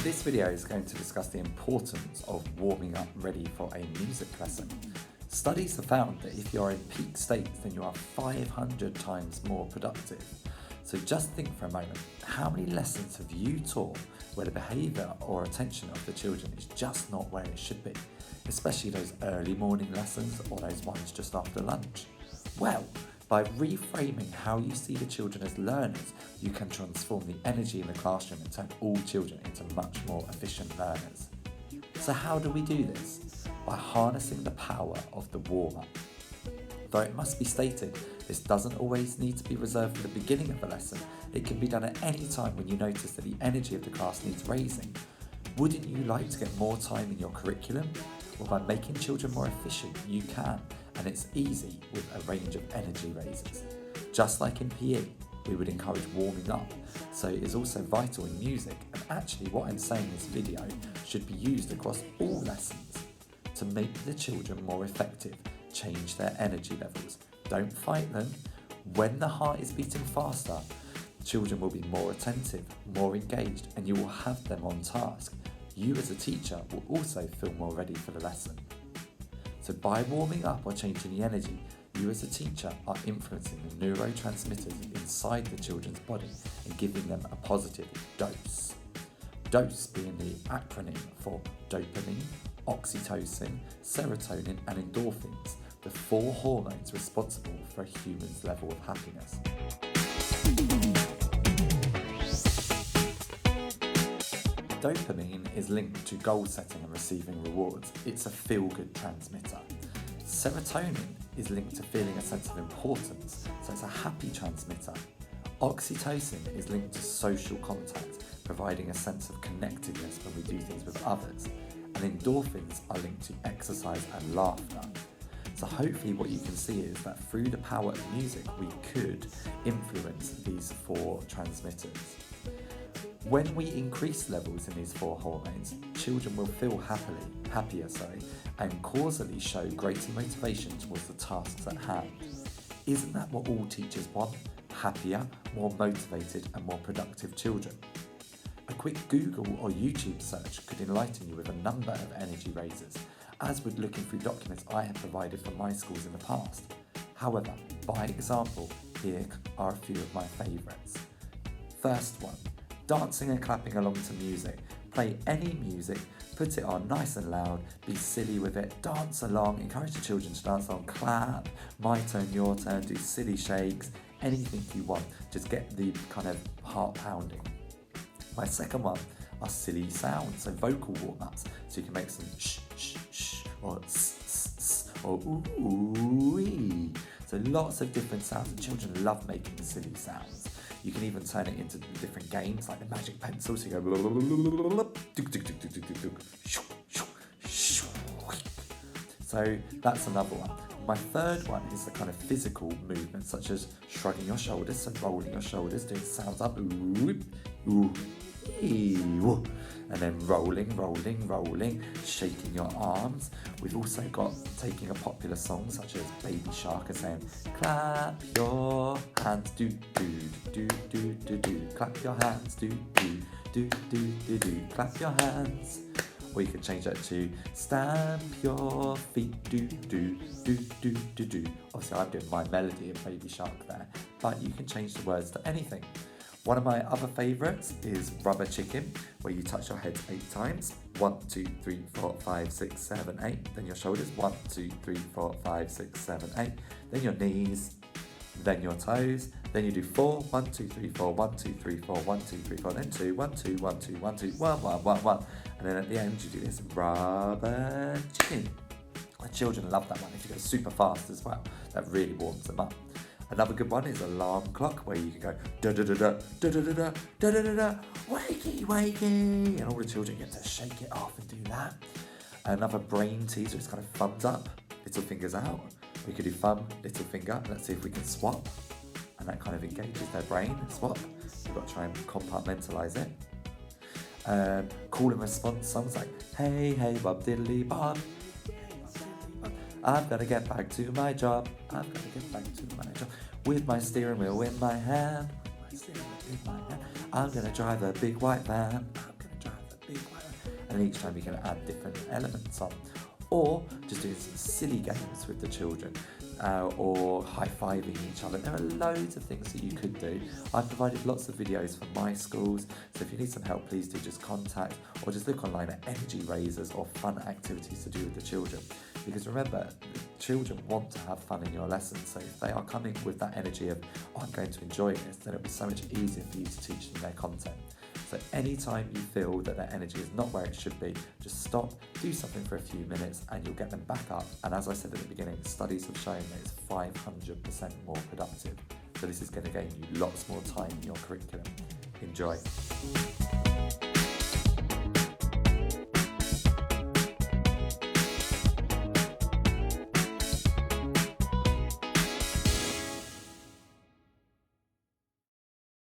This video is going to discuss the importance of warming up ready for a music lesson. Studies have found that if you're in peak states, then you are 500 times more productive. So just think for a moment, how many lessons have you taught where the behaviour or attention of the children is just not where it should be, especially those early morning lessons or those ones just after lunch? Well, by reframing how you see the children as learners, you can transform the energy in the classroom and turn all children into much more efficient learners. So how do we do this? By harnessing the power of the warm-up. Though it must be stated, this doesn't always need to be reserved for the beginning of the lesson. It can be done at any time when you notice that the energy of the class needs raising. Wouldn't you like to get more time in your curriculum? Well, by making children more efficient, you can, and it's easy with a range of energy raisers. Just like in PE, we would encourage warming up, so it is also vital in music, and actually what I'm saying in this video should be used across all lessons to make the children more effective. Change their energy levels. Don't fight them. When the heart is beating faster, children will be more attentive, more engaged, and you will have them on task. You as a teacher will also feel more ready for the lesson. So by warming up or changing the energy, you as a teacher are influencing the neurotransmitters inside the children's body and giving them a positive dose. Dose being the acronym for dopamine, oxytocin, serotonin and endorphins, the 4 hormones responsible for a human's level of happiness. Dopamine is linked to goal setting and receiving rewards. It's a feel-good transmitter. Serotonin is linked to feeling a sense of importance, so it's a happy transmitter. Oxytocin is linked to social contact, providing a sense of connectedness when we do things with others. And endorphins are linked to exercise and laughter. So hopefully what you can see is that through the power of music, we could influence these 4 transmitters. When we increase levels in these 4 hormones, children will feel happier, and causally show greater motivation towards the tasks at hand. Isn't that what all teachers want? Happier, more motivated and more productive children. A quick Google or YouTube search could enlighten you with a number of energy raisers, as would looking through documents I have provided from my schools in the past. However, by example, here are a few of my favourites. First one, dancing and clapping along to music. Play any music, put it on nice and loud, be silly with it, dance along, encourage the children to dance along, clap, my turn, your turn, do silly shakes, anything you want. Just get the kind of heart pounding. My second one are silly sounds, so vocal warm-ups. So you can make some shh, shh, shh, or s, s, s, or ooh, ee. So lots of different sounds, and children love making silly sounds. You can even turn it into different games like the magic pencil, so you go so that's another one. My third one is the kind of physical movement, such as shrugging your shoulders, so rolling your shoulders, doing sounds up, ooh, ooh, ooh, and then rolling, shaking your arms. We've also got taking a popular song such as Baby Shark and saying, clap your hands, do, do, do, do, do, do, clap your hands, do, do, do, do, do, do, clap your hands. Or you can change that to stamp your feet, do, do, do, do, do, do. Obviously I'm doing my melody of Baby Shark there, but you can change the words to anything. One of my other favourites is rubber chicken, where you touch your head 8 times. 1, 2, 3, 4, 5, 6, 7, 8. Then your shoulders. 1, 2, 3, 4, 5, 6, 7, 8. Then your knees. Then your toes. Then you do 4. 1, 2, 3, 4. 1, 2, 3, 4. 1, 2, 3, 4. Then 2. 1, 2, 1, 2, 1, 2, 1, 1, 1, 1. And then at the end you do this rubber chicken. The children love that one. If you go super fast as well, that really warms them up. Another good one is alarm clock, where you can go da da da da da da da da da da da da, wakey wakey, and all the children get to shake it off and do that. Another brain teaser is kind of thumbs up, little fingers out. We could do thumb, little finger. Let's see if we can swap, and that kind of engages their brain. Swap. We've got to try and compartmentalize it. Call and response songs like hey hey bob diddly bob. I've got to get back to my job. I've got to get back to my job. With my steering wheel in my hand. I'm going to drive a big white van. I'm going to drive a big and each time you can add different elements on. Or just doing some silly games with the children, or high-fiving each other. There are loads of things that you could do. I've provided lots of videos for my schools, so if you need some help, please do just contact or just look online at energy raisers or fun activities to do with the children. Because remember, the children want to have fun in your lessons, so if they are coming with that energy of, oh, I'm going to enjoy this, then it'll be so much easier for you to teach them their content. So anytime you feel that their energy is not where it should be, just stop, do something for a few minutes, and you'll get them back up. And as I said at the beginning, studies have shown that it's 500% more productive. So this is going to gain you lots more time in your curriculum. Enjoy.